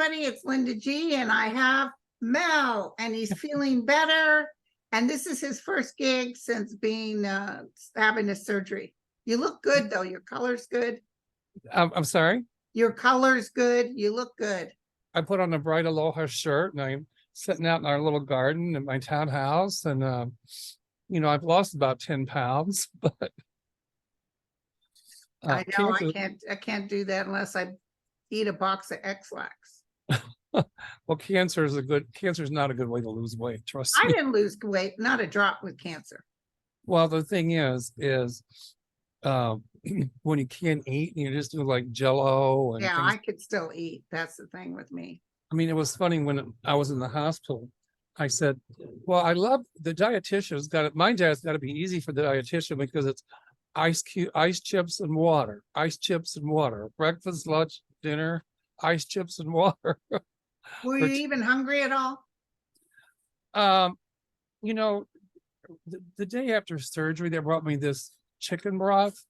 everybody. It's Linda G, and I have Mel, and he's feeling better. And this is his first gig since being having a surgery. You look good though. Your color's good. I'm sorry. Your color's good. You look good. I put on a bright aloha shirt, and I'm sitting out in our little garden at my townhouse, and I've lost about 10 pounds, but I know I can't do that unless I eat a box of X-Lax. Well, cancer is not a good way to lose weight. Trust I me. didn't lose weight, not a drop with cancer. Well, the thing is when you can't eat and you just do like Jello and Yeah, things. I could still eat. That's the thing with me. I mean, it was funny when I was in the hospital. I said, "Well, I love the dietitian's got it. My diet's got to be easy for the dietitian because it's ice chips and water, ice chips and water, breakfast, lunch, dinner, ice chips and water." Were you even hungry at all? You know, the day after surgery, they brought me this chicken broth.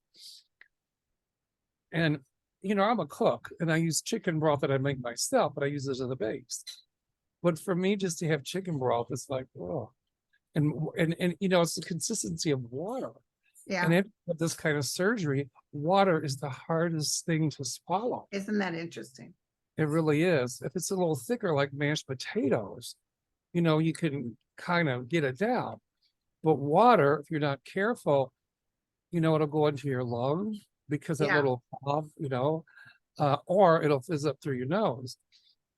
And, I'm a cook and I use chicken broth that I make myself, but I use it as a base. But for me, just to have chicken broth, it's like, oh, and it's the consistency of water. Yeah. And with this kind of surgery, water is the hardest thing to swallow. Isn't that interesting? It really is. If it's a little thicker, like mashed potatoes, you can kind of get it down. But water, if you're not careful, it'll go into your lungs because Yeah. it'll pop, or it'll fizz up through your nose.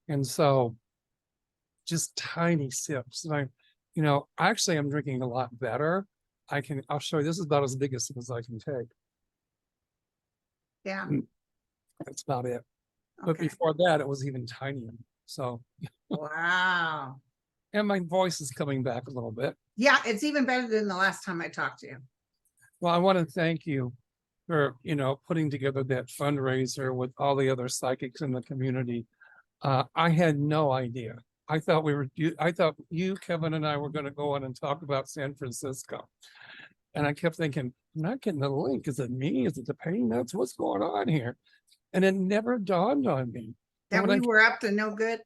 And so just tiny sips. And actually I'm drinking a lot better. I'll show you, this is about as big a sip as I can take. Yeah. That's about it. Okay. But before that, it was even tinier. So, wow. And my voice is coming back a little bit. Yeah, it's even better than the last time I talked to you. Well, I want to thank you for, putting together that fundraiser with all the other psychics in the community. I had no idea. I thought you, Kevin, and I were going to go on and talk about San Francisco. And I kept thinking, I'm not getting the link. Is it me? Is it the pain notes? What's going on here? And it never dawned on me. That we were up to no good?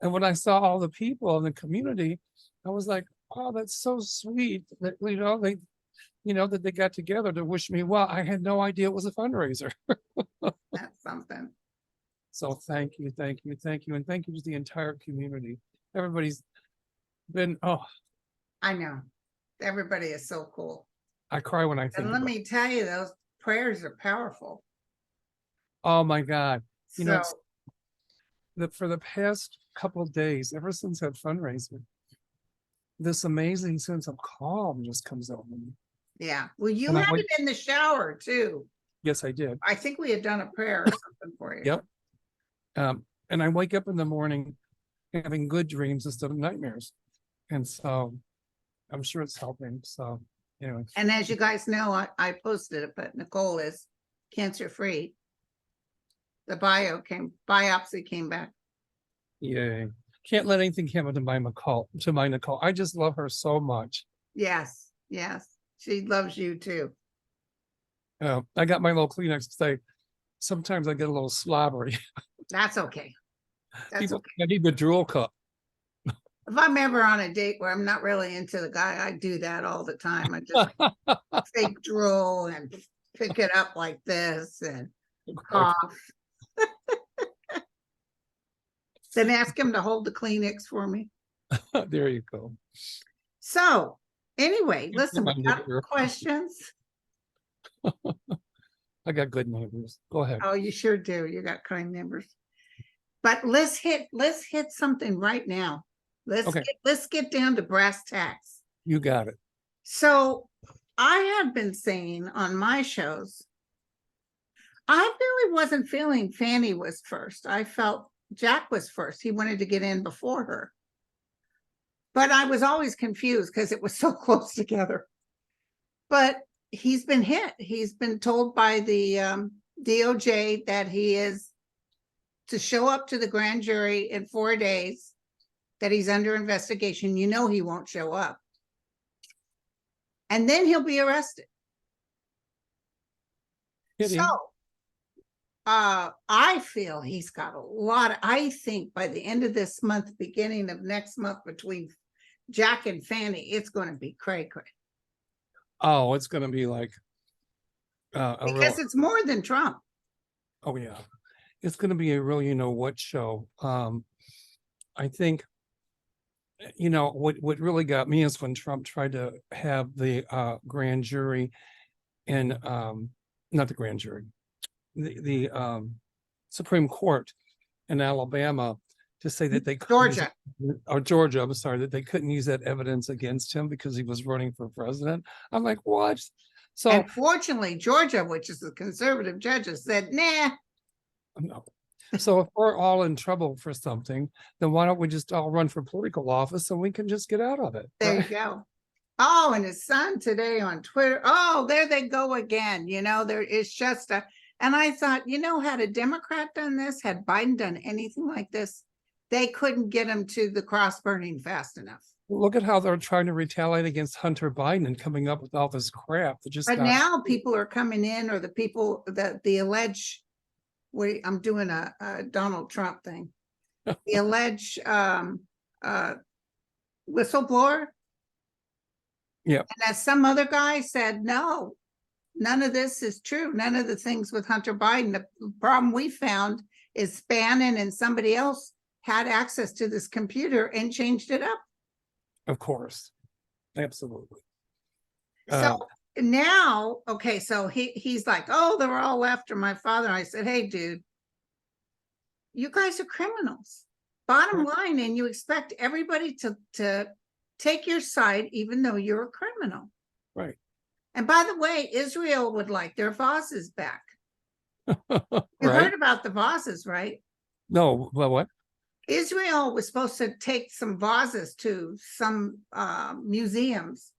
And when I saw all the people in the community, I was like, oh, that's so sweet that, that they got together to wish me well. I had no idea it was a fundraiser. That's something. So thank you. And thank you to the entire community. Everybody's been, I know. Everybody is so cool. I cry when I think. And let me tell you, those prayers are powerful. Oh my God. So, for the past couple of days, ever since that fundraiser, this amazing sense of calm just comes over me. Yeah. Well, you had it in the shower too. Yes, I did. I think we had done a prayer or something for you. Yep. And I wake up in the morning having good dreams instead of nightmares. And so I'm sure it's helping. So anyway. And as you guys know, I posted it, but Nicole is cancer-free. The biopsy came back. Yay. Can't let anything happen to my Nicole. I just love her so much. Yes. She loves you too. I got my little Kleenex to say, sometimes I get a little slobbery. That's okay. I need the drool cup. If I'm ever on a date where I'm not really into the guy, I do that all the time. I just fake drool and pick it up like this and cough. Then ask him to hold the Kleenex for me. There you go. So anyway, listen, we got questions. I got good neighbors. Go ahead. Oh, you sure do. You got kind neighbors. But let's hit something right now. Let's get down to brass tacks. You got it. So I have been saying on my shows, I really wasn't feeling Fanny was first. I felt Jack was first. He wanted to get in before her. But I was always confused because it was so close together. But he's been hit. He's been told by the DOJ that he is to show up to the grand jury in 4 days, that he's under investigation. You know he won't show up. And then he'll be arrested. So I feel he's got a lot. I think by the end of this month, beginning of next month, between Jack and Fanny, it's going to be cray cray. Oh, it's going to be like a Because real, it's more than Trump. oh yeah, it's going to be a real, you know what show. I think, you know, what really got me is when Trump tried to have the grand jury and not the grand jury, the Supreme Court in Alabama to say that they couldn't use Georgia. or Georgia, I'm sorry, that they couldn't use that evidence against him because he was running for president. I'm like, what? So And fortunately, Georgia, which is the conservative judges, said, nah. no. So if we're all in trouble for something, then why don't we just all run for political office and we can just get out of it? There Right? you go. Oh, and his son today on Twitter. Oh, there they go again. You know, there is just a, and I thought, you know, had a Democrat done this, had Biden done anything like this, they couldn't get him to the cross burning fast enough. Look at how they're trying to retaliate against Hunter Biden and coming up with all this crap that just But got now people are coming in, or the people that the alleged, wait, I'm doing a Donald Trump thing. The alleged whistleblower. Yep. And as some other guy said, no, none of this is true. None of the things with Hunter Biden. The problem we found is Bannon and somebody else had access to this computer and changed it up. Of course. Absolutely. So now, okay, so he's like, oh, they were all after my father. I said, hey, dude, you guys are criminals. Bottom line, and you expect everybody to take your side, even though you're a criminal. Right. And by the way, Israel would like their vases back. You Right. heard about the vases, right? No, well, what? Israel was supposed to take some vases to some museums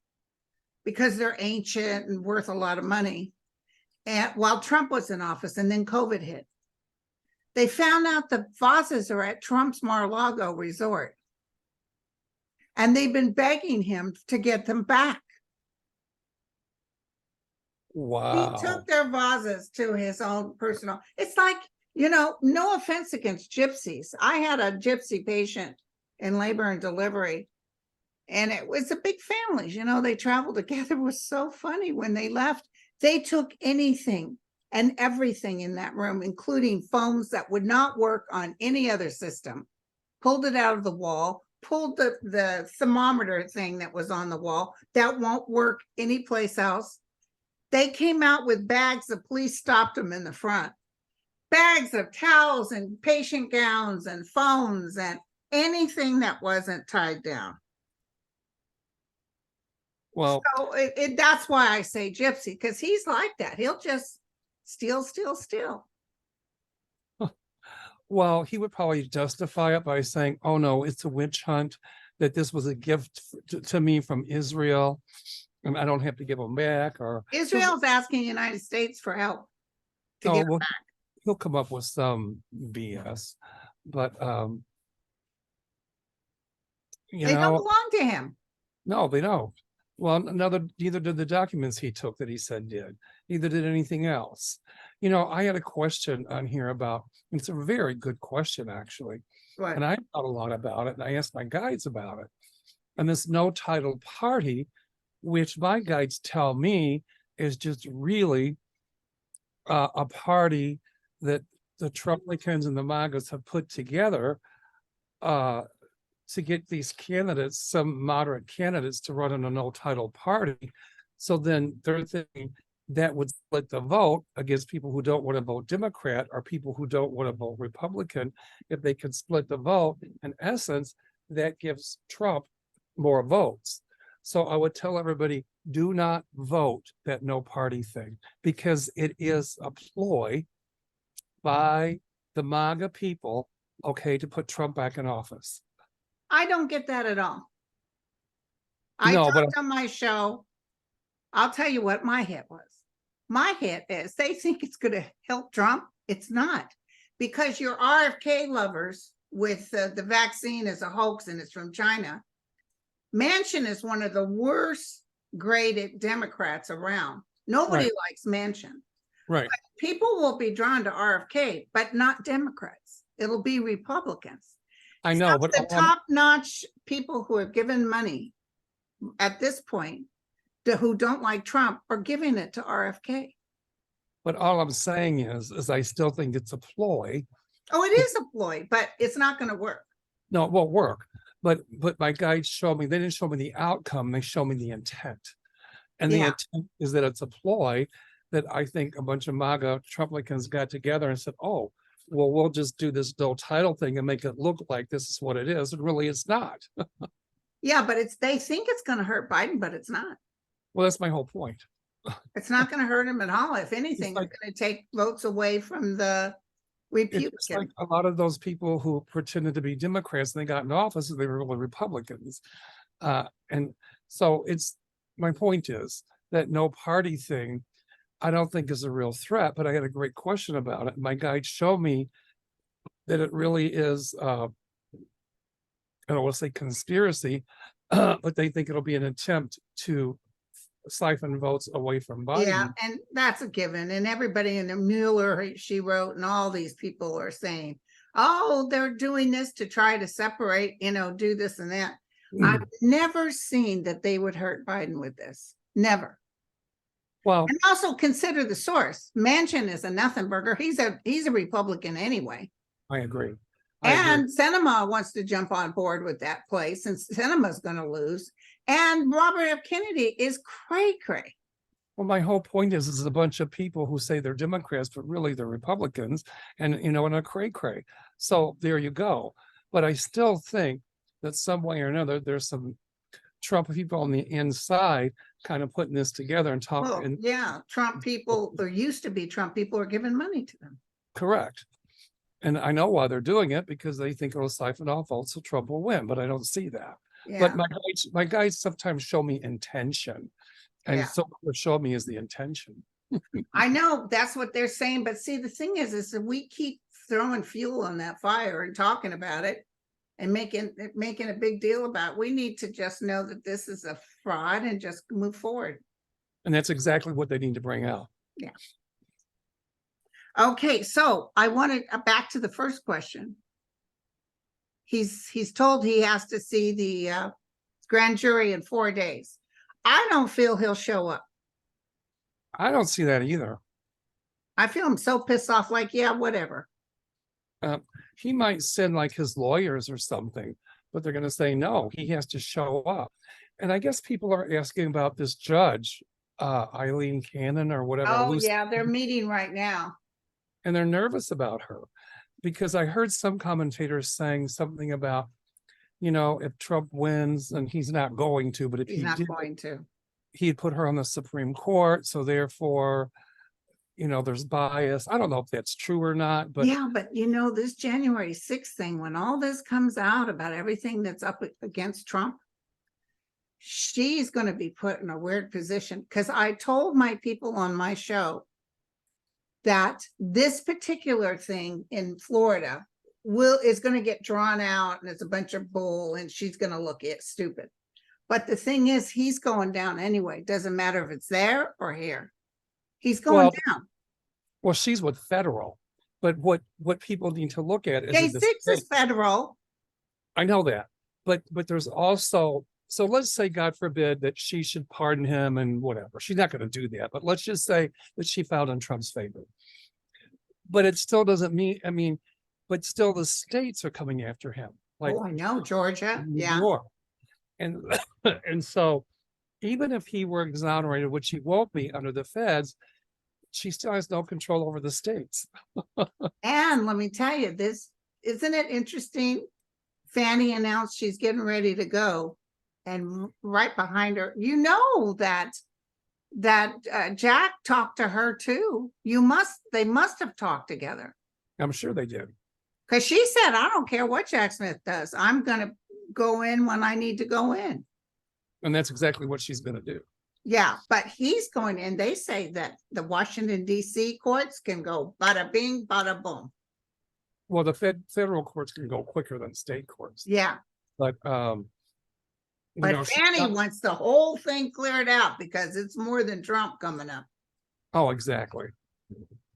because they're ancient and worth a lot of money. And while Trump was in office, and then COVID hit, they found out the vases are at Trump's Mar-a-Lago resort. And they've been begging him to get them back. Wow. He took their vases to his own personal. It's like, you know, no offense against gypsies. I had a gypsy patient in labor and delivery, and it was a big family. You know, they traveled together. It was so funny when they left. They took anything and everything in that room, including phones that would not work on any other system, pulled it out of the wall, pulled the thermometer thing that was on the wall that won't work anyplace else. They came out with bags. The police stopped them in the front. Bags of towels and patient gowns and phones and anything that wasn't tied down. Well, so that's why I say gypsy, because he's like that. He'll just steal. well, he would probably justify it by saying, oh no, it's a witch hunt, that this was a gift to me from Israel, and I don't have to give them back. Or Israel's asking the United States for help to get well, back. he'll come up with some BS, but you They don't know, belong to him. no, they don't. Well, neither did the documents he took that he said did. Neither did anything else. You know, I had a question on here about, it's a very good question, actually. What? And I thought a lot about it, and I asked my guides about it. And this no title party, which my guides tell me is just really a party that the Trumplicans and the MAGAs have put together to get these candidates, some moderate candidates, to run in a no title party. So then they're thinking that would split the vote against people who don't want to vote Democrat or people who don't want to vote Republican. If they can split the vote, in essence, that gives Trump more votes. So I would tell everybody, do not vote that no party thing, because it is a ploy by the MAGA people, okay, to put Trump back in office. I don't get that at all. I No, but talked on my show. I'll tell you what my hit was. My hit is they think it's going to help Trump. It's not, because your RFK lovers with the vaccine is a hoax and it's from China. Manchin is one of the worst graded Democrats around. Nobody likes Manchin. Right. People will be drawn to RFK, but not Democrats. It'll be Republicans. I know, but The top-notch people who have given money at this point, who don't like Trump, are giving it to RFK. but all I'm saying is I still think it's a ploy. Oh, it is a ploy, but it's not going to work. No, it won't work. But my guides showed me, they didn't show me the outcome, they showed me the intent. And the intent is that it's a ploy that I think a bunch of MAGA Trumplicans got together and said, oh, well, we'll just do this dual title thing and make it look like this is what it is. And really it's not. Yeah, but they think it's going to hurt Biden, but it's not. Well, that's my whole point. It's not going to hurt him at all. If anything, it's going to take votes away from the Republicans. It's like a lot of those people who pretended to be Democrats and they got in office and they were really Republicans. And so my point is that no party thing, I don't think is a real threat, but I had a great question about it. My guide showed me that it really is, I don't want to say conspiracy, but they think it'll be an attempt to siphon votes away from Biden. Yeah, and that's a given. And everybody in the Mueller, she wrote, and all these people are saying, oh, they're doing this to try to separate, do this and that. I've never seen that they would hurt Biden with this. Never. Well, and also consider the source. Manchin is a nothing burger. He's a Republican anyway. I agree. And Sinema wants to jump on board with that place, and Sinema's going to lose. And Robert F. Kennedy is cray-cray. Well, my whole point is a bunch of people who say they're Democrats, but really they're Republicans, and and a cray-cray. So there you go. But I still think that some way or another, there's some Trump people on the inside kind of putting this together and talking. Yeah, Trump people, there used to be Trump people are giving money to them. Correct. And I know why they're doing it, because they think it'll siphon off votes so Trump will win, but I don't see that. Yeah. But my guys sometimes show me intention. And so what showed me is the intention. I know that's what they're saying. But see, the thing is that we keep throwing fuel on that fire and talking about it and making a big deal about it. We need to just know that this is a fraud and just move forward. And that's exactly what they need to bring out. Yeah. Okay, so I wanted back to the first question. He's told he has to see the grand jury in 4 days. I don't feel he'll show up. I don't see that either. I feel I'm so pissed off, like, yeah, whatever. He might send like his lawyers or something, but they're going to say, no, he has to show up. And I guess people are asking about this judge, Eileen Cannon or whatever. Oh, yeah, they're meeting right now. And they're nervous about her because I heard some commentators saying something about, if Trump wins, and he's not going to, but if he's not going to, he'd put her on the Supreme Court. So therefore, there's bias. I don't know if that's true or not, but yeah, but this January 6th thing, when all this comes out about everything that's up against Trump, she's going to be put in a weird position. Because I told my people on my show that this particular thing in Florida is going to get drawn out, and it's a bunch of bull, and she's going to look stupid. But the thing is, he's going down anyway. Doesn't matter if it's there or here. He's going down. Well, she's with federal, but what people need to look at is J6 is federal. I know that, but there's also, so let's say, God forbid, that she should pardon him and whatever. She's not going to do that, but let's just say that she filed in Trump's favor. But it still doesn't mean, but still the states are coming after him. Like, I know, Georgia, yeah. And so even if he were exonerated, which he won't be under the feds, she still has no control over the states. And let me tell you this, isn't it interesting? Fannie announced she's getting ready to go, and right behind her, that Jack talked to her too. They must have talked together. I'm sure they did. Because she said, I don't care what Jack Smith does. I'm going to go in when I need to go in. And that's exactly what she's going to do. Yeah, but he's going in. They say that the Washington, D.C. courts can go bada bing, bada boom. Well, the federal courts can go quicker than state courts. Yeah. But Fannie wants the whole thing cleared out because it's more than Trump coming up. Oh, exactly.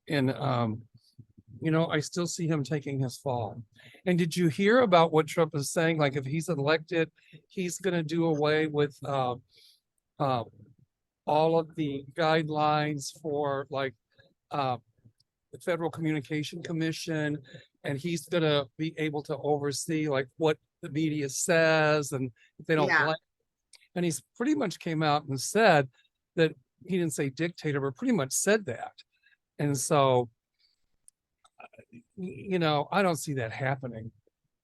And, I still see him taking his fall. And did you hear about what Trump is saying? Like, if he's elected, he's gonna do away with, uh, all of the guidelines for like, the Federal Communication Commission, and he's gonna be able to oversee like what the media says, and if they don't Yeah. like, and he's pretty much came out and said that he didn't say dictator, but pretty much said that. And so, I don't see that happening.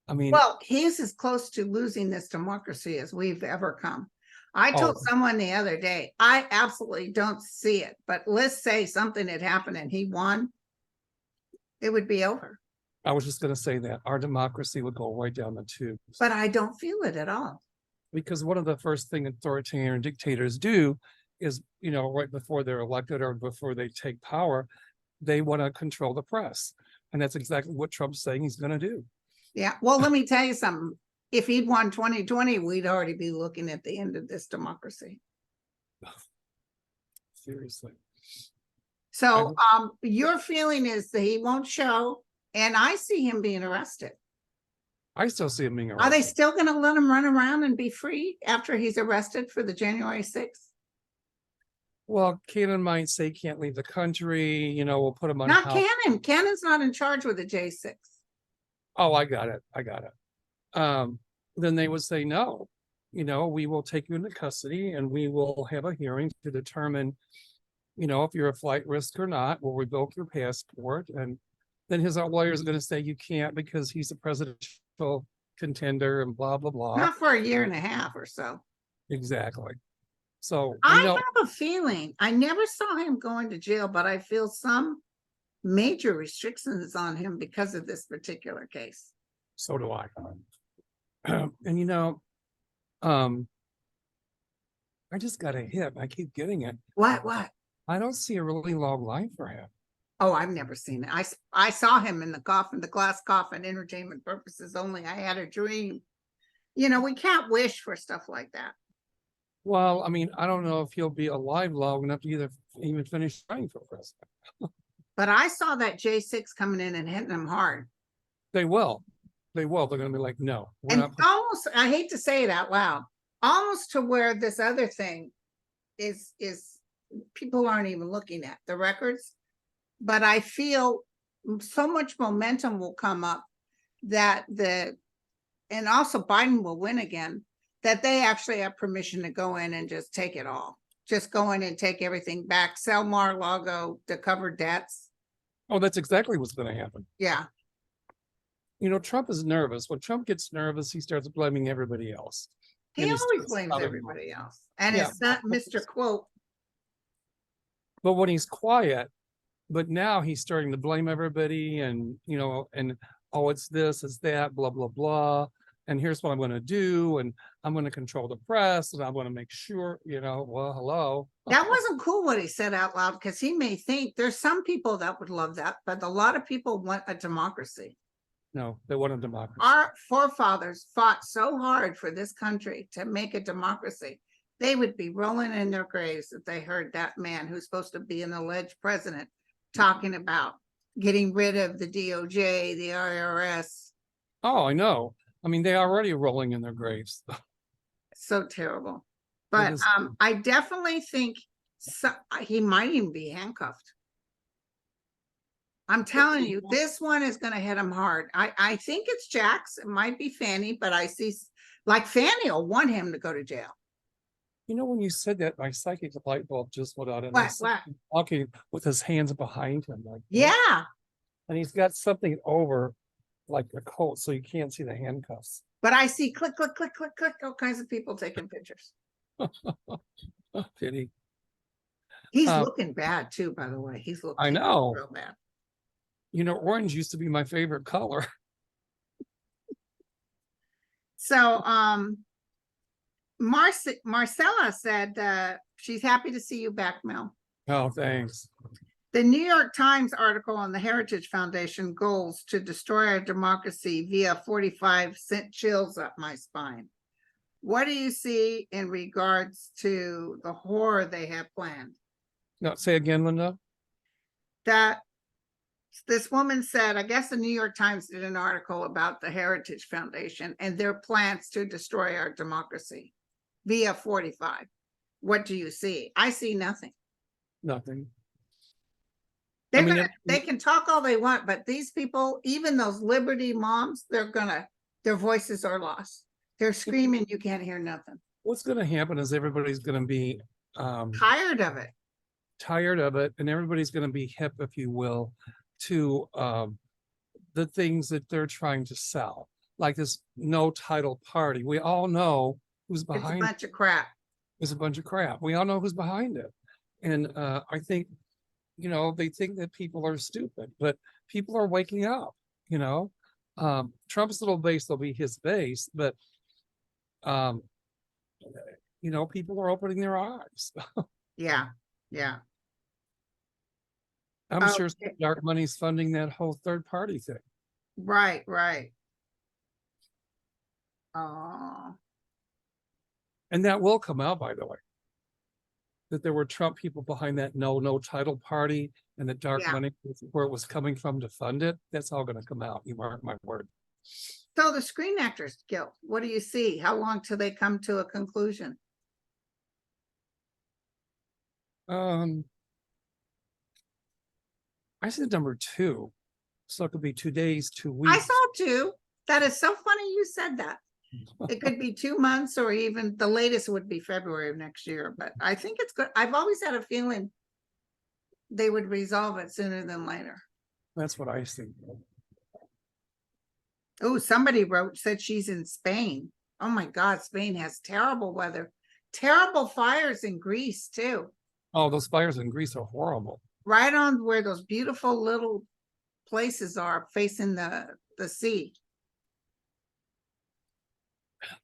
I mean, Well, he's as close to losing this democracy as we've ever come. I told Oh. someone the other day, I absolutely don't see it, but let's say something had happened and he won, it would be over. I was just gonna say that our democracy would go right down the tubes. But I don't feel it at all. Because one of the first thing authoritarian dictators do is, right before they're elected or before they take power, they want to control the press. And that's exactly what Trump's saying he's going to do. Yeah. Well, let me tell you something. If he'd won 2020, we'd already be looking at the end of this democracy. Seriously. So your feeling is that he won't show, and I see him being arrested. I still see him being Are they arrested. still going to let him run around and be free after he's arrested for the January 6th? Well, Cannon might say can't leave the country, we'll put him on Not house. Cannon. Cannon's not in charge with the J6. Oh, I got it. Then they would say, no, we will take you into custody and we will have a hearing to determine, if you're a flight risk or not. We'll revoke your passport. And then his lawyer is going to say you can't because he's a presidential contender and blah, blah, blah. Not for a year and a half or so. Exactly. So, I have a feeling, I never saw him going to jail, but I feel some major restrictions on him because of this particular case. So do I. And I just got a hit. I keep getting it. What? I don't see a really long life for him. Oh, I've never seen it. I saw him in the coffin, the glass coffin, entertainment purposes only. I had a dream. We can't wish for stuff like that. Well, I mean, I don't know if he'll be alive long enough to even finish running for president. But I saw that J6 coming in and hitting him hard. They will. They're going to be like, no. And almost, I hate to say it out loud, almost to where this other thing is people aren't even looking at the records. But I feel so much momentum will come up that and also Biden will win again, that they actually have permission to go in and just take it all. Just go in and take everything back, sell Mar-a-Lago to cover debts. Oh, that's exactly what's going to happen. Yeah. Trump is nervous. When Trump gets nervous, he starts blaming everybody else. He always blames everybody else. And it's not Mr. Quote. But when he's quiet, but now he's starting to blame everybody and, oh, it's this, it's that, blah, blah, blah. And here's what I'm going to do. And I'm going to control the press and I'm going to make sure, well, hello. That wasn't cool what he said out loud, because he may think there's some people that would love that, but a lot of people want a democracy. No, they want a democracy. Our forefathers fought so hard for this country to make a democracy. They would be rolling in their graves if they heard that man who's supposed to be an alleged president talking about getting rid of the DOJ, the IRS. Oh, I know. I mean, they're already rolling in their graves. So terrible. But I definitely think he might even be handcuffed. I'm telling you, this one is going to hit him hard. I think it's Jack's. It might be Fanny, but I see like Fanny will want him to go to jail. When you said that, my psychic light bulb just went out. And What? Walking with his hands behind him. Like, yeah. And he's got something over like a coat, so you can't see the handcuffs. But I see click, click, click, click, click, all kinds of people taking pictures. Pity. He's looking bad too, by the way. He's looking I know. real bad. Orange used to be my favorite color. So Marcella said she's happy to see you back, Mel. Oh, thanks. The New York Times article on the Heritage Foundation goals to destroy our democracy via 45 sent chills up my spine. What do you see in regards to the horror they have planned? No, say again, Linda. that this woman said, I guess the New York Times did an article about the Heritage Foundation and their plans to destroy our democracy via 45. What do you see? I see nothing. Nothing. They're gonna, they can talk all they want, but these people, even those Liberty moms, their voices are lost. They're screaming, you can't hear nothing. What's going to happen is everybody's going to be Tired of it. and everybody's going to be hip, if you will, to the things that they're trying to sell, like this no title party. We all know who's It's a behind bunch of crap. It's a bunch of crap. We all know who's behind it. And I think, they think that people are stupid, but people are waking up, Trump's little base will be his base, but people are opening their eyes. Yeah, yeah. I'm sure Okay. dark money's funding that whole third party thing. Right, right. Oh, And that will come out, by the way, that there were Trump people behind that no title party, and the dark Yeah. money, where it was coming from to fund it. That's all going to come out. You mark my word. so the Screen Actors Guild, what do you see? How long till they come to a conclusion? I said number 2, so it could be 2 days, 2 I weeks. saw 2. That is so funny you said that. It could be 2 months, or even the latest would be February of next year, but I think it's good. I've always had a feeling they would resolve it sooner than later. That's what I think. Oh, somebody said she's in Spain. Oh my God, Spain has terrible weather, terrible fires in Greece too. Oh, those fires in Greece are horrible. Right on where those beautiful little places are facing the sea.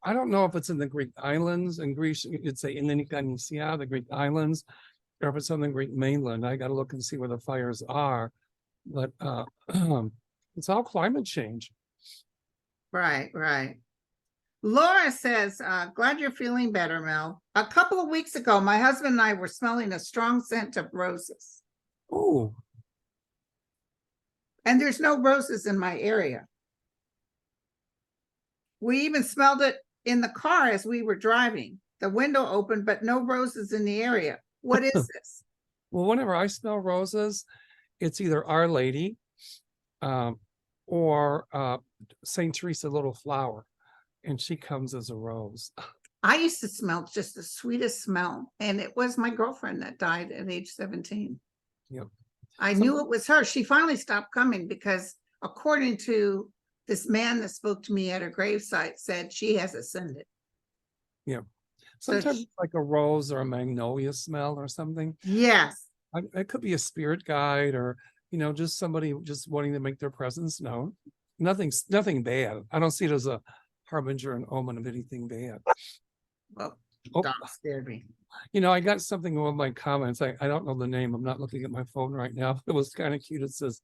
I don't know if it's in the Greek islands. In Greece, you'd say in Nicosia, the Greek islands, or if it's on the Greek mainland. I got to look and see where the fires are. But it's all climate change. Right, right. Laura says, glad you're feeling better, Mel. A couple of weeks ago, my husband and I were smelling a strong scent of roses. Oh, And there's no roses in my area. We even smelled it in the car as we were driving. The window open, but no roses in the area. What is this? well, whenever I smell roses, it's either Our Lady or Saint Teresa Little Flower, and she comes as a rose. I used to smell just the sweetest smell, and it was my girlfriend that died at age 17. Yep. I knew it was her. She finally stopped coming because, according to this man that spoke to me at her gravesite, said she has ascended. Yeah. Sometimes she, it's like a rose or a magnolia smell or something. Yes. It could be a spirit guide, or just somebody just wanting to make their presence known. Nothing bad. I don't see it as a harbinger and omen of anything bad. Well, Oh, dog scared me. I got something in one of my comments. I don't know the name. I'm not looking at my phone right now. It was kind of cute. It says,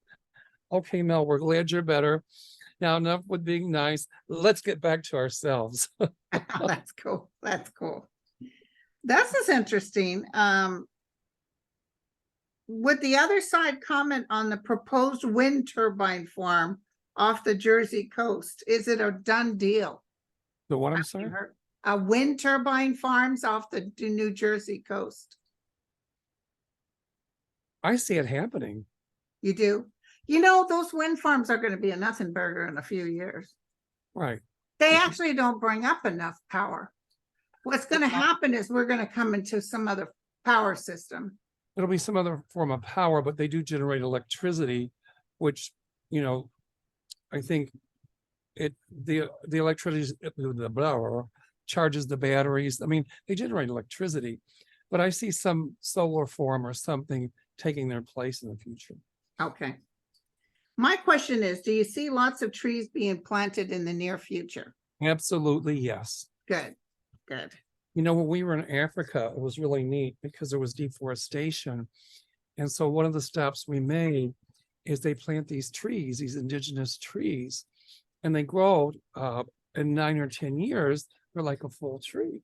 "Okay, Mel, we're glad you're better. Now, enough with being nice. Let's get back to ourselves." That's cool. That's cool. This is interesting. Would the other side comment on the proposed wind turbine farm off the Jersey coast? Is it a done deal? The what, I'm sorry? Wind turbine farms off the New Jersey coast. I see it happening. You do? Those wind farms are going to be a nothing burger in a few years. Right. They actually don't bring up enough power. What's going to happen is we're going to come into some other power system. It'll be some other form of power, but they do generate electricity, which, I think the electricity, the blah, charges the batteries. I mean, they generate electricity, but I see some solar farm or something taking their place in the future. Okay. My question is, do you see lots of trees being planted in the near future? Absolutely, yes. Good, good. When we were in Africa, it was really neat because there was deforestation. And so one of the stops we made is they plant these trees, these indigenous trees, and they grow in 9 or 10 years, they're like a full tree.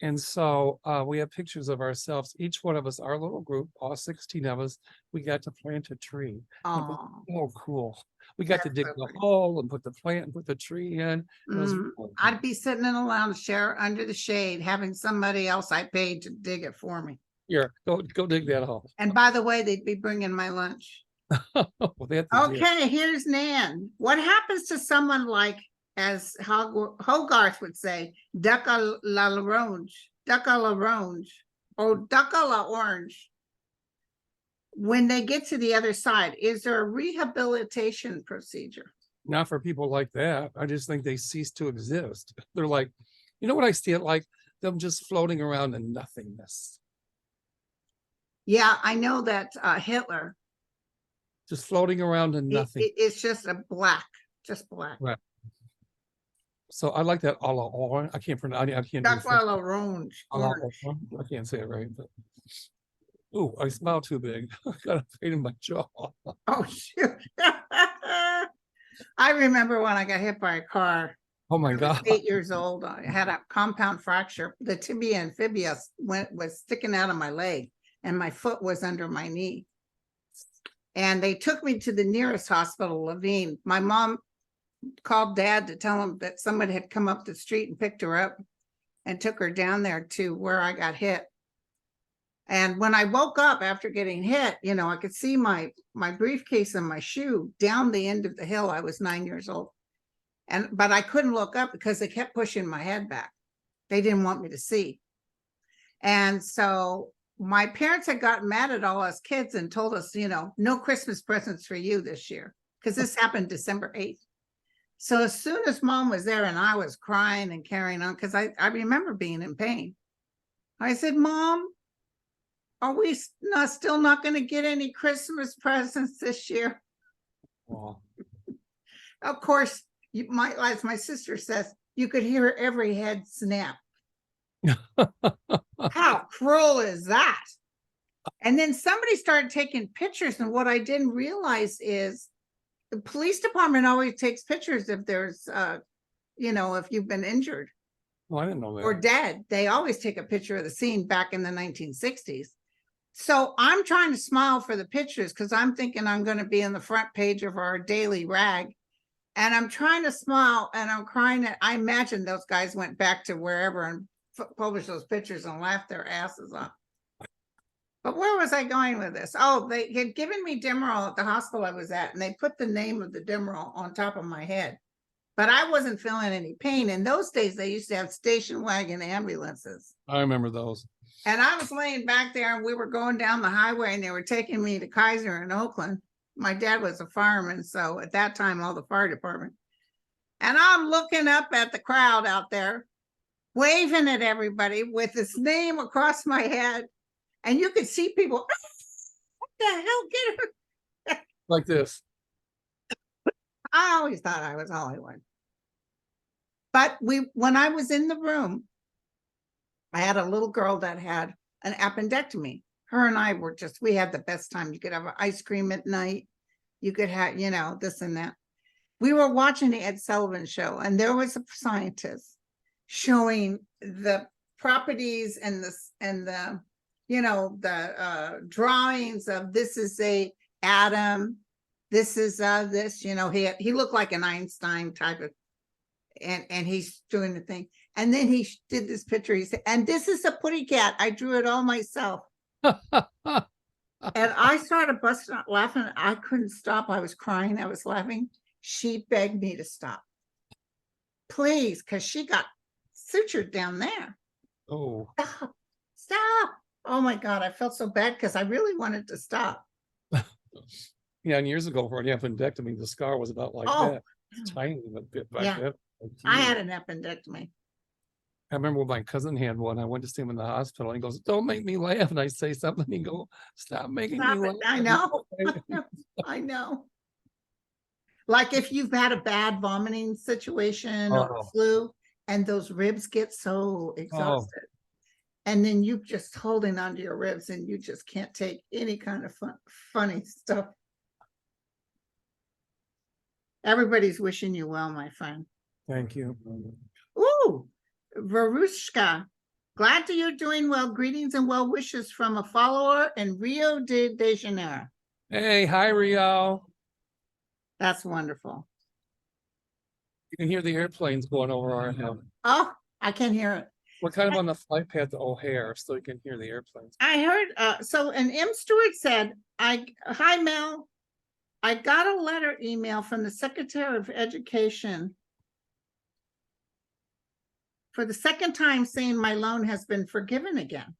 And so we have pictures of ourselves, each one of us, our little group, all 16 of us, we got to plant a tree. It was Oh, so cool. We got to that's dig so the pretty. hole and put the plant and put the tree in. It was really I'd cool. be sitting in a lounge chair under the shade, having somebody else I paid to dig it for me. Here, go dig that hole. And by the way, they'd be bringing my lunch. Well, that's a deal. Okay, here's Nan. What happens to someone like, as Hogarth would say, duck à l'orange, duck à l'orange, or duck à l'orange? When they get to the other side, is there a rehabilitation procedure? Not for people like that. I just think they cease to exist. They're like, you know what I see it like? Them just floating around in nothingness. Yeah, I know that Hitler, Just floating around in nothing. it's just a black, just black. Right. So I like that a la orange. I can't pronounce. I can't do Duck à l'orange. a la orange. I can't say it right. But ooh, I smile too big. I got a pain in my jaw. Oh shoot. I remember when I got hit by a car. Oh my I was God. 8 years old. I had a compound fracture. The tibia and fibia was sticking out of my leg, and my foot was under my knee. And they took me to the nearest hospital, Levine. My mom called Dad to tell him that somebody had come up the street and picked her up and took her down there to where I got hit. And when I woke up after getting hit, you know, I could see my briefcase and my shoe down the end of the hill. I was 9 years old. But I couldn't look up because they kept pushing my head back. They didn't want me to see. And so my parents had gotten mad at all us kids and told us, you know, no Christmas presents for you this year, because this happened December 8th. So as soon as Mom was there and I was crying and carrying on, because I remember being in pain, I said, Mom, are we still not going to get any Christmas presents this year? Oh. Of course, as my sister says, you could hear every head snap. How cruel is that? And then somebody started taking pictures, and what I didn't realize is the police department always takes pictures if there's, you know, if you've been injured. Oh, I didn't know that. Or dead. They always take a picture of the scene back in the 1960s. So I'm trying to smile for the pictures because I'm thinking I'm going to be in the front page of our daily rag. And I'm trying to smile and I'm crying. I imagine those guys went back to wherever and published those pictures and laughed their asses off. But where was I going with this? Oh, they had given me Demerol at the hospital I was at, and they put the name of the Demerol on top of my head. But I wasn't feeling any pain. In those days, they used to have station wagon ambulances. I remember those. And I was laying back there and we were going down the highway and they were taking me to Kaiser in Oakland. My dad was a fireman, so at that time, all the fire department. And I'm looking up at the crowd out there, waving at everybody with this name across my head. And you could see people, what the hell, get her? Like this. I always thought I was Hollywood. But when I was in the room, I had a little girl that had an appendectomy. Her and I were we had the best time. You could have ice cream at night. You could have, you know, this and that. We were watching the Ed Sullivan Show, and there was a scientist showing the properties and the you know, the drawings of this is a atom, this is this, you know, he looked like an Einstein type of, and he's doing the thing. And then he did this picture. He said, and this is a putty cat. I drew it all myself. And I started busting out laughing. I couldn't stop. I was crying. I was laughing. She begged me to stop. Please, because she got sutured down there. Oh. Stop. Stop. Oh my God. I felt so bad because I really wanted to stop. Yeah, and years ago for an appendectomy, the scar was about like that. It's tiny, but bit back then. I had an appendectomy. I remember when my cousin had one. I went to see him in the hospital. And he goes, "Don't make me laugh." And I say something. And he goes, "Stop making me laugh." I know. I know. Like if you've had a bad vomiting situation or flu, and those ribs get so exhausted, and then you just holding onto your ribs, and you just can't take any kind of funny stuff. Everybody's wishing you well, my friend. Thank you. Ooh, Verushka. Glad that you're doing well. Greetings and well wishes from a follower in Rio de Janeiro. Hey, hi, Rio. That's wonderful. You can hear the airplanes going over our head. Oh, I can hear it. We're kind of on the flight path to O'Hare, so you can hear the airplanes. I heard, so, and M. Stewart said, hi, Mel. I got a letter email from the Secretary of Education for the second time saying my loan has been forgiven again.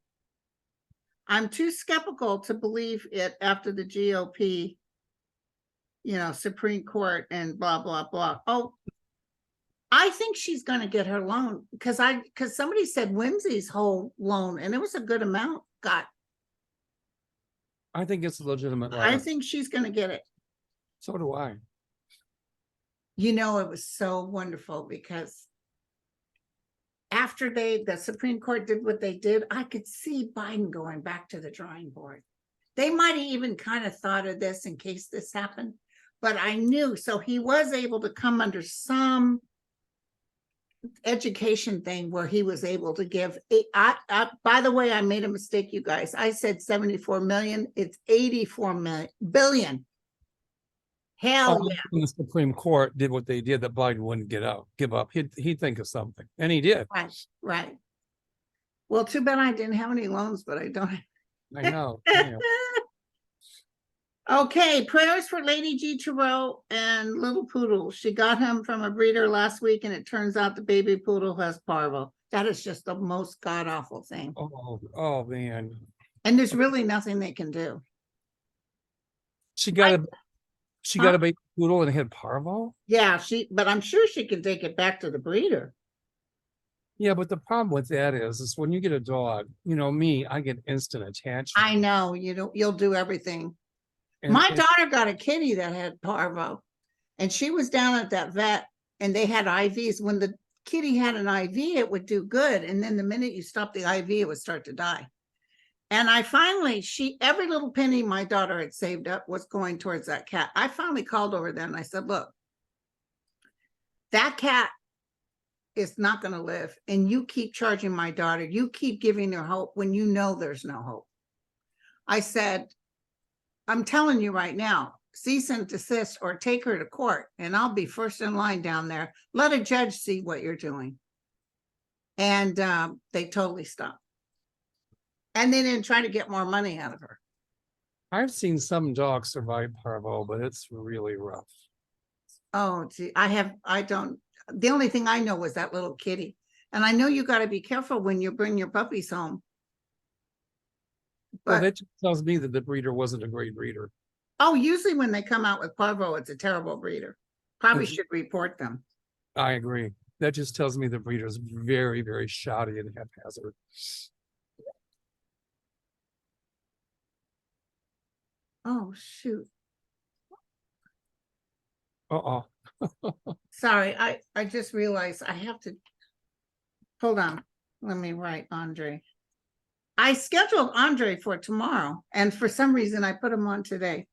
I'm too skeptical to believe it after the GOP, Supreme Court and blah, blah, blah. Oh, I think she's going to get her loan because somebody said Whimsy's whole loan, and it was a good amount, got. I think it's a legitimate I letter. think she's going to get it. So do I. It was so wonderful because after the Supreme Court did what they did, I could see Biden going back to the drawing board. They might have even kind of thought of this in case this happened, but I knew. So he was able to come under some education thing where he was able to give by the way, I made a mistake, you guys. I said 74 million. It's 84 billion. Hell yeah. When the Supreme Court did what they did, that Biden wouldn't give up. He'd think of something. And he did. Right. Well, too bad I didn't have any loans, but I don't. I know. Okay, prayers for Lady G. Thoreau and little poodle. She got him from a breeder last week, and it turns out the baby poodle has parvo. That is just the most god-awful thing. Oh man. And there's really nothing they can do. She got a baby poodle and it had parvo? Yeah, but I'm sure she can take it back to the breeder. Yeah, but the problem with that is when you get a dog, me, I get instant attachment. I know, you'll do everything. My daughter got a kitty that had parvo, and she was down at that vet, and they had IVs. When the kitty had an IV, it would do good, and then the minute you stop the IV, it would start to die. And I finally, every little penny my daughter had saved up was going towards that cat. I finally called over there and I said, look, that cat is not going to live, and you keep charging my daughter. You keep giving her hope when you know there's no hope. I said, I'm telling you right now, cease and desist or take her to court, and I'll be first in line down there. Let a judge see what you're doing. And they totally stopped. And they didn't try to get more money out of her. I've seen some dogs survive parvo, but it's really rough. Oh, gee, the only thing I know was that little kitty. And I know you got to be careful when you bring your puppies home. Well, that just tells me that the breeder wasn't a great breeder. Oh, usually when they come out with parvo, it's a terrible breeder. Probably should report them. I agree. That just tells me the breeder is very, very shoddy and haphazard. Oh, shoot. Uh-oh. Sorry, I just realized I have to. Hold on. Let me write Andre. I scheduled Andre for tomorrow, and for some reason I put him on today.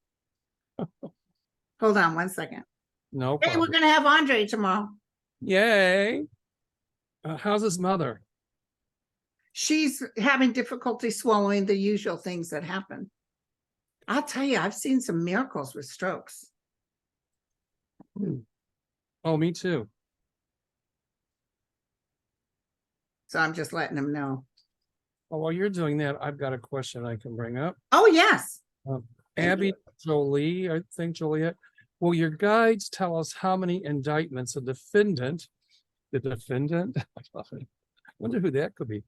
Hold on 1 second. No Hey, problem. we're gonna have Andre tomorrow. Yay. How's his mother? She's having difficulty swallowing the usual things that happen. I'll tell you, I've seen some miracles with strokes. Oh, me too. So I'm just letting him know. Oh, while you're doing that, I've got a question I can bring up. Oh, yes. Abby Jolie, I think Joliet, will your guides tell us how many indictments the defendant, I wonder who that could be,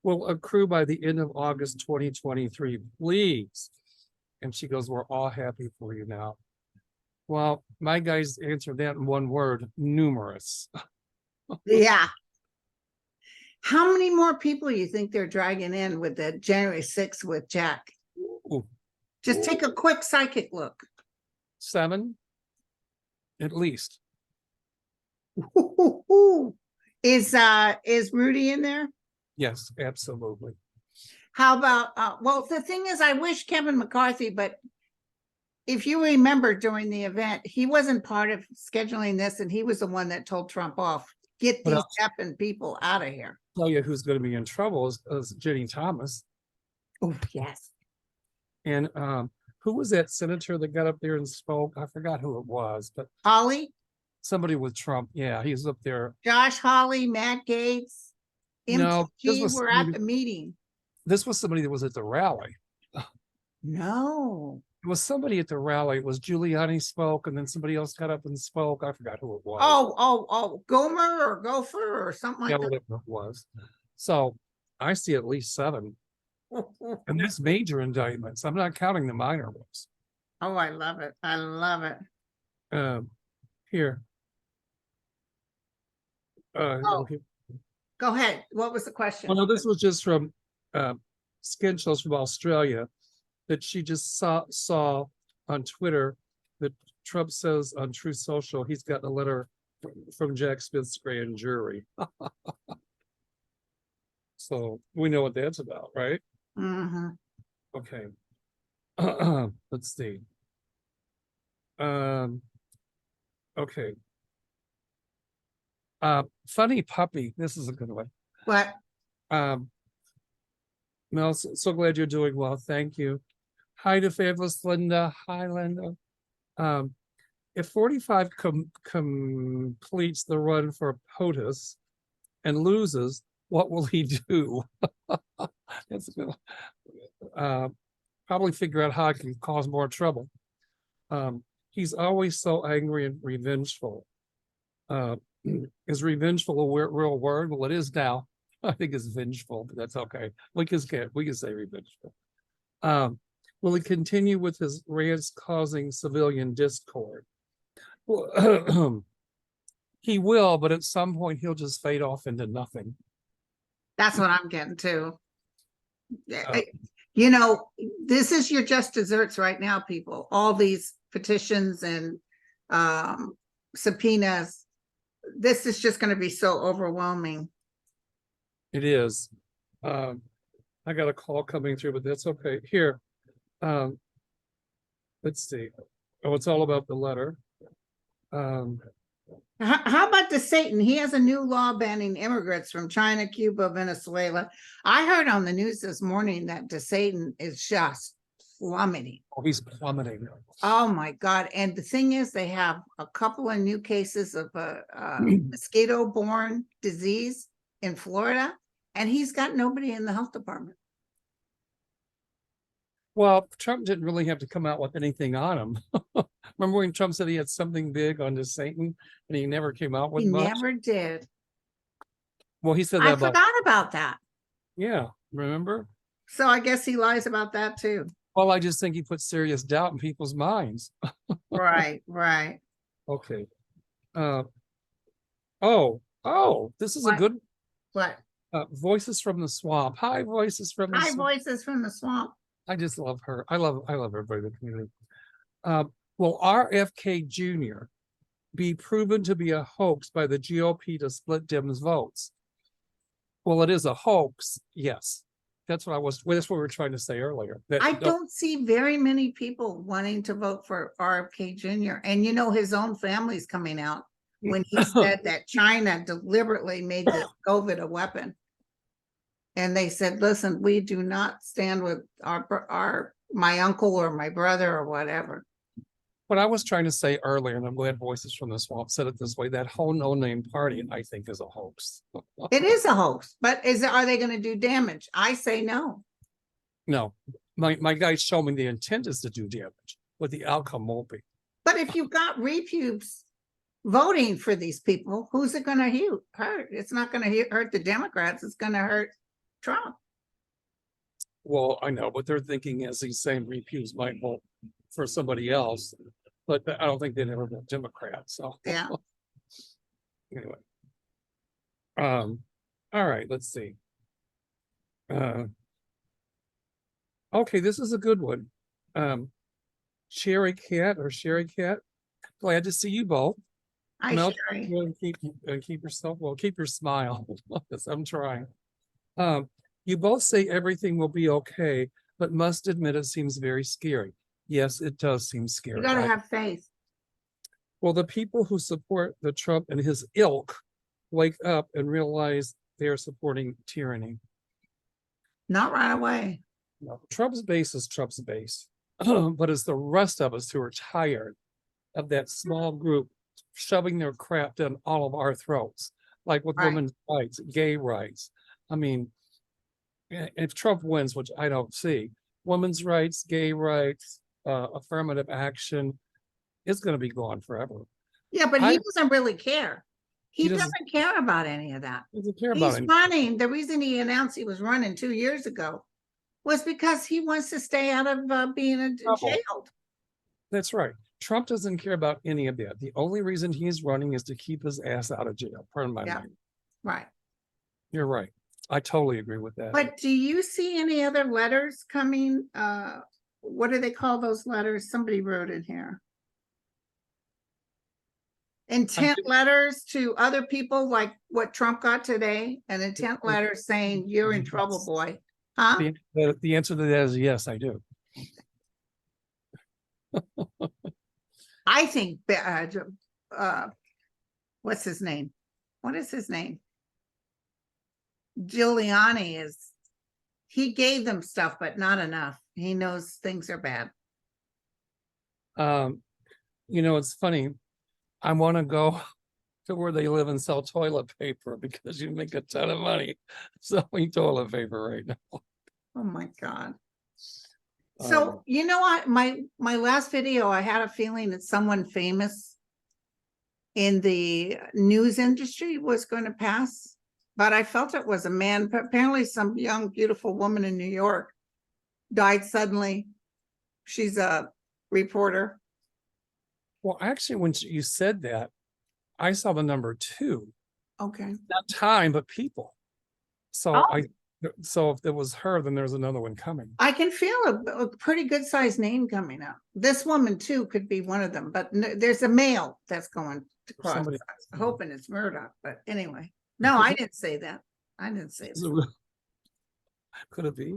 will accrue by the end of August 2023, please? And she goes, we're all happy for you now. Well, my guys answered that in one word, numerous. Yeah. How many more people you think they're dragging in with the January 6th with Jack? Ooh. Just take a quick psychic look. 7, at least. Is Rudy in there? Yes, absolutely. How about, well, the thing is, I wish Kevin McCarthy, but if you remember during the event, he wasn't part of scheduling this, and he was the one that told Trump off, get these effing people out of here. tell you who's going to be in trouble is Jenny Thomas. Oh, yes. And who was that senator that got up there and spoke? I forgot who it was, but Holly, somebody with Trump. Yeah, he's up there. Josh Hawley, Matt Gaetz, No, this MTG was were at the meeting. somebody that was at the rally. No. It was somebody at the rally. It was Giuliani spoke, and then somebody else got up and spoke. I forgot who it was. Oh, Gomer or Gopher or something Yeah, like that. whatever it was. So I see at least 7. And there's major indictments. I'm not counting the minor ones. Oh, I love it. I love it. Here. Oh. Go ahead. What was the question? Well, no, this was just from Skin Shows from Australia that she just saw on Twitter that Trump says on Truth Social he's gotten a letter from Jack Smith's grand jury. So we know what that's about, right? Mm-hmm. Okay. Let's see. Okay. Funny puppy. This is a good one. What? Mel, so glad you're doing well. Thank you. Hi to Fabulous Linda. Hi, Linda. If 45 completes the run for POTUS and loses, what will he do? That's good. Probably figure out how I can cause more trouble. He's always so angry and revengeful. Is revengeful a real word? Well, it is now. I think it's vengeful, but that's okay. We can say revengeful. Will he continue with his rants causing civilian discord? Well, he will, but at some point he'll just fade off into nothing. That's what I'm getting to. You know, this is your just desserts right now, people. All these petitions and subpoenas. This is just going to be so overwhelming. It is. I got a call coming through, but that's okay. Here, let's see. Oh, it's all about the letter. How about DeSatan? He has a new law banning immigrants from China, Cuba, Venezuela. I heard on the news this morning that DeSatan is just plummeting. Oh, he's plummeting. Oh my God. And the thing is, they have a couple of new cases of a mosquito-borne disease in Florida, and he's got nobody in the health department. Well, Trump didn't really have to come out with anything on him. Remember when Trump said he had something big on DeSatan and he never came out with much? He never did. Well, he said that I forgot about that. Yeah, remember? So I guess he lies about that too. Well, I just think he put serious doubt in people's minds. Right. Okay. This is What? a good What? Voices from the Swamp. Hi, Voices from the Swamp. Voices from the Swamp. I just love her. I love everybody in the community. Will RFK Jr. be proven to be a hoax by the GOP to split Dems votes? Well, it is a hoax, yes. That's what we were trying to say earlier. I don't see very many people wanting to vote for RFK Jr. And you know, his own family's coming out when he said that China deliberately made this COVID a weapon. And they said, listen, we do not stand with my uncle or my brother or whatever. What I was trying to say earlier, and I'm glad Voices from the Swamp said it this way, that whole no-name party, I think, is a hoax. It is a hoax, but are they going to do damage? I say no. No, my guys show me the intent is to do damage, but the outcome won't be. But if you've got repubes voting for these people, who's it going to hurt? It's not going to hurt the Democrats. It's going to hurt Trump. Well, I know, but they're thinking as these same repubes might vote for somebody else, but I don't think they'd ever vote Democrat. So yeah. Anyway. All right, let's see. Okay, this is a good one. Sherry Cat, glad to see you both. Hi, Mel, Sherry. keep yourself well, keep your smile. Yes, I'm trying. You both say everything will be okay, but must admit it seems very scary. Yes, it does seem scary. You got to have faith. Well, the people who support the Trump and his ilk wake up and realize they are supporting tyranny. Not right away. No, Trump's base is Trump's base, but it's the rest of us who are tired of that small group shoving their crap down all of our throats, like with Right. women's rights, gay rights. I mean, if Trump wins, which I don't see, women's rights, gay rights, affirmative action, it's going to be gone forever. Yeah, but he doesn't really care. He doesn't- doesn't care about any of that. He doesn't care about He's it. running. The reason he announced he was running 2 years ago was because he wants to stay out of being jailed. That's right. Trump doesn't care about any of that. The only reason he's running is to keep his ass out of jail. Pardon my Yeah. language. Right. You're right. I totally agree with that. But do you see any other letters coming? What do they call those letters? Somebody wrote it here. Intent letters to other people, like what Trump got today, an intent letter saying you're in trouble, boy. Huh? The answer to that is yes, I do. I think what's his name? What is his name? Giuliani he gave them stuff, but not enough. He knows things are bad. It's funny. I want to go to where they live and sell toilet paper because you make a ton of money selling toilet paper right now. Oh my God. So, you know what? My last video, I had a feeling that someone famous in the news industry was going to pass, but I felt it was a man. Apparently some young, beautiful woman in New York died suddenly. She's a reporter. Well, actually, when you said that, I saw the number 2. Okay. Not time, but people. So Oh. So if it was her, then there's another one coming. I can feel a pretty good sized name coming up. This woman too could be one of them, but there's a male that's going to cross. Somebody- Hoping it's Murdoch, but anyway. No, I didn't say that. I didn't say that. Could it be?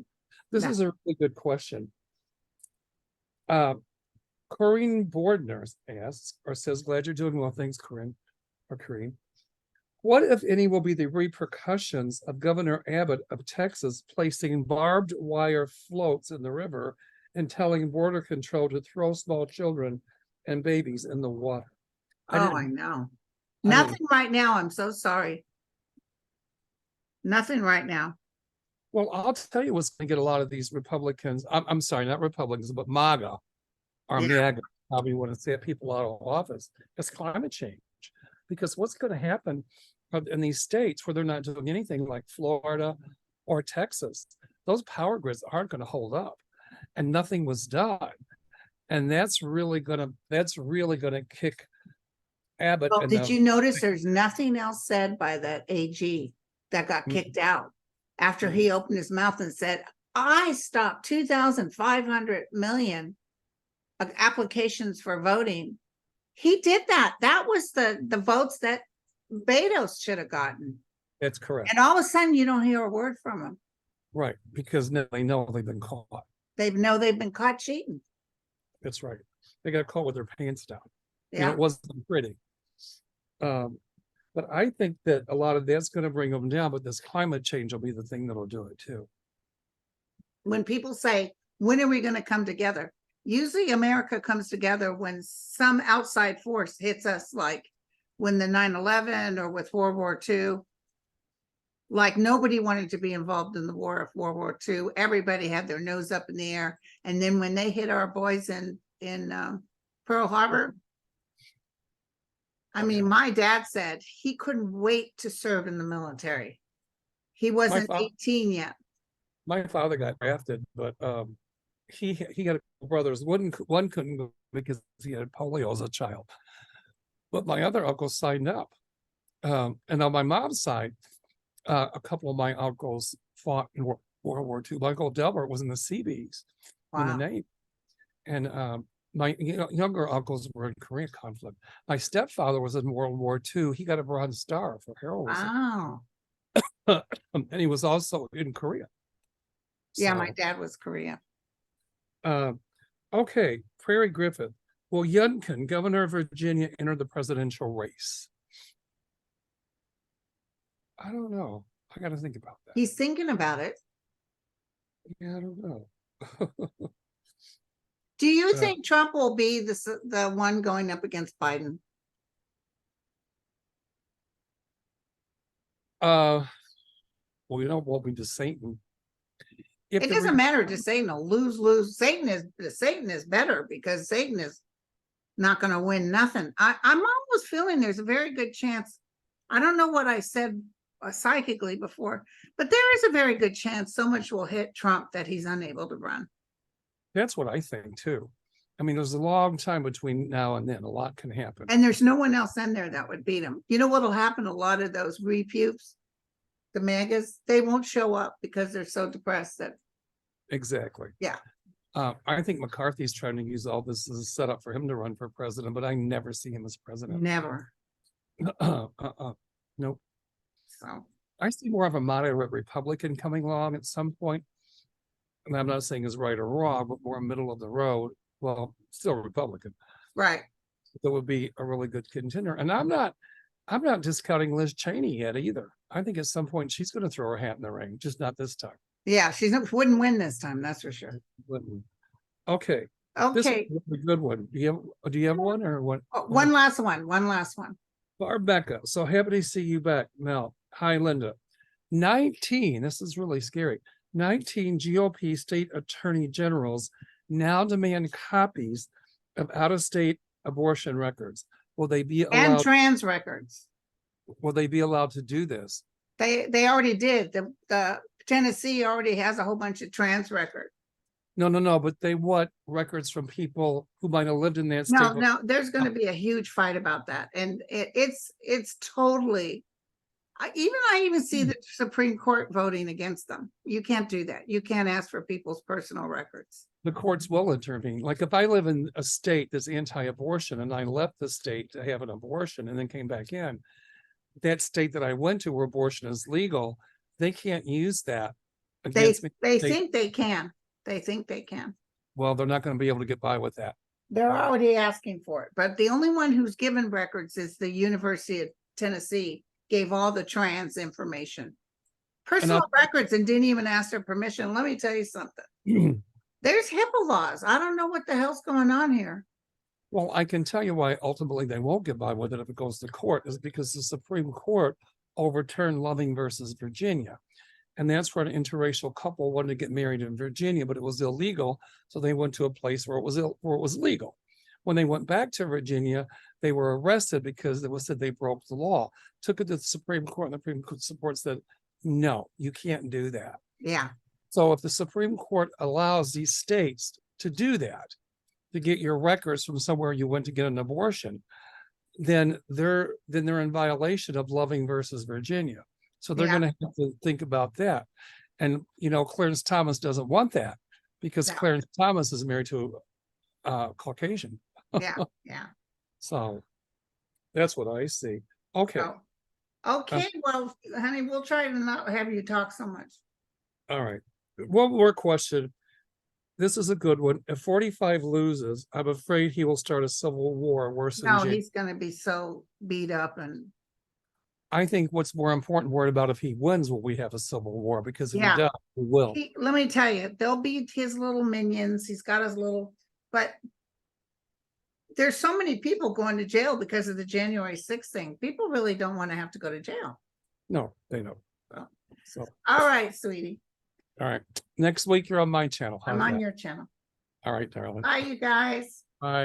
This No. is a really good question. Corinne Bordner asks or says, glad you're doing well. Thanks, Corinne or Corinne. What, if any, will be the repercussions of Governor Abbott of Texas placing barbed wire floats in the river and telling Border Control to throw small children and babies in the water? I know. Nothing right now. I'm so sorry. Nothing right now. Well, I'll tell you what's going to get a lot of these Republicans, I'm sorry, not Republicans, but MAGA, or MAGA, however you want to say it, people out of office, it's climate change. Because what's going to happen in these states where they're not doing anything, like Florida or Texas, those power grids aren't going to hold up, and nothing was done. And that's really going to kick Abbott. Well, did you notice there's nothing else said by that AG that got kicked out after he opened his mouth and said, I stopped 2,500 million applications for voting. He did that. That was the votes that Betos should have gotten. That's correct. And all of a sudden you don't hear a word from him. Right, because now they know they've been caught. They know they've been caught cheating. That's right. They got caught with their pants down. Yeah. And it wasn't pretty. But I think that a lot of that's going to bring them down, but this climate change will be the thing that'll do it too. When people say, when are we going to come together? Usually America comes together when some outside force hits us, like when the 9/11 or with World War II. Like nobody wanted to be involved in the war of World War II. Everybody had their nose up in the air. And then when they hit our boys in Pearl Harbor, I mean, my dad said he couldn't wait to serve in the military. He wasn't 18 yet. My father got drafted, but he got brothers. One couldn't go because he had polio as a child. But my other uncles signed up. And on my mom's side, a couple of my uncles fought in World War II. My uncle Delbert was in the Seabees in the Navy. And my younger uncles were in Korean conflict. My stepfather was in World War II. He got a Bronze Star for heroism. Wow. And he was also in Korea. Yeah, my dad was Korean. Okay, Prairie Griffith. Will Youngkin, governor of Virginia, enter the presidential race? I don't know. I gotta think about that. He's thinking about it. Yeah, I don't know. Do you Uh, think Trump will be the one going up against Biden? Well, you know, won't be to Satan. If It the doesn't matter to Satan, will lose. Satan is better because Satan is not going to win nothing. I'm almost feeling there's a very good chance. I don't know what I said psychically before, but there is a very good chance so much will hit Trump that he's unable to run. That's what I think too. I mean, there's a long time between now and then. A lot can happen. And there's no one else in there that would beat him. You know what'll happen? A lot of those reputes, the MAGAs, they won't show up because they're so depressed that. Exactly. Yeah. I think McCarthy's trying to use all this as a setup for him to run for president, but I never see him as president. Never. Nope. So I see more of a moderate Republican coming along at some point. And I'm not saying is right or wrong, but more middle of the road. Well, still Republican. right. That would be a really good contender. And I'm not discounting Liz Cheney yet either. I think at some point she's going to throw her hat in the ring, just not this time. Yeah, she wouldn't win this time, that's for sure. Okay. This Okay. is a good one. Do you have one or what? Oh, one last one. Rebecca, so happy to see you back. Mel, hi Linda. 19, this is really scary. 19 GOP state attorney generals now demand copies of out-of-state abortion records. Will they be And allowed? trans records. Will they be allowed to do this? They already did. The Tennessee already has a whole bunch of trans records. No, but they want records from people who might have lived in that state. No, there's going to be a huge fight about that. And it's totally, I even see the Supreme Court voting against them. You can't do that. You can't ask for people's personal records. The courts will intervene. Like if I live in a state that's anti-abortion and I left the state to have an abortion and then came back in, that state that I went to where abortion is legal, they can't use that against me. They think they can. They think they can. Well, they're not going to be able to get by with that. They're already asking for it. But the only one who's given records is the University of Tennessee, gave all the trans information. Personal records and didn't even ask their permission. Let me tell you something. There's HIPAA laws. I don't know what the hell's going on here. Well, I can tell you why ultimately they won't get by with it if it goes to court is because the Supreme Court overturned Loving versus Virginia. And that's where an interracial couple wanted to get married in Virginia, but it was illegal. So they went to a place where it was legal. When they went back to Virginia, they were arrested because it was said they broke the law. Took it to the Supreme Court, and the Supreme Court said, no, you can't do that. Yeah. So if the Supreme Court allows these states to do that, to get your records from somewhere you went to get an abortion, then they're in violation of Loving versus Virginia. So they're going to have to think about that. And, you know, Clarence Thomas doesn't want that because Clarence Thomas is married to a Caucasian. Yeah. So that's what I see. Okay. Okay. Well, honey, we'll try to not have you talk so much. All right. One more question. This is a good one. If 45 loses, I'm afraid he will start a civil war worse than James. He's going to be so beat up. And I think what's more important, worried about if he wins, will we have a civil war? Because if he does, we will. Let me tell you, they'll be his little minions. He's got his little, but there's so many people going to jail because of the January 6th thing. People really don't want to have to go to jail. No, they don't. So, all right, sweetie. All right. Next week, you're on my channel. I'm on your channel. All right, darling. Bye, you guys. Bye.